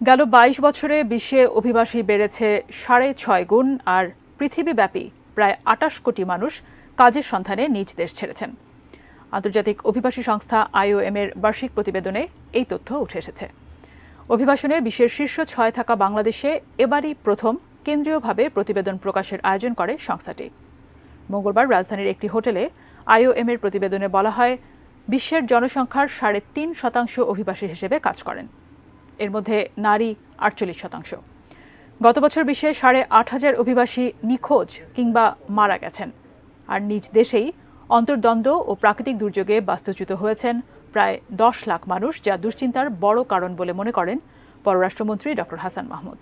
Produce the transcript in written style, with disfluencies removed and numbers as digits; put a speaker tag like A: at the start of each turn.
A: গেল ২২ বছরে বিশ্বে অভিবাসী বেড়েছে ৬.৫ গুণ, আর পৃথিবীব্যাপী প্রায় ২৮ কোটি মানুষ কাজের সন্ধানে নিজ দেশ ছেড়েছেন। আন্তর্জাতিক অভিবাসী সংস্থা IOM এর বার্ষিক প্রতিবেদনে এই তথ্য উঠে এসেছে। অভিবাসনে বিশ্বের শীর্ষ ৬ থাকা বাংলাদেশে এবারই প্রথম কেন্দ্রীয়ভাবে প্রতিবেদন প্রকাশের আয়োজন করে সংস্থাটি। মঙ্গলবার রাজধানীর একটি হোটেলে IOM এর প্রতিবেদনে বলা হয়, বিশ্বের জনসংখ্যার ৩.৫% অভিবাসী হিসেবে কাজ করেন। এর মধ্যে নারী ৪৮%। গত বছর বিশ্বে ৮,৫০০ অভিবাসী নিখোঁজ কিংবা মারা গেছেন, আর নিজ দেশেই অন্তর্দ্বন্দ্ব ও প্রাকৃতিক দুর্যোগে বাস্তুচ্যুত হয়েছেন প্রায় ১০ লাখ মানুষ, যা দুশ্চিন্তার বড় কারণ বলে মনে করেন পররাষ্ট্রমন্ত্রী ড. হাসান মাহমুদ।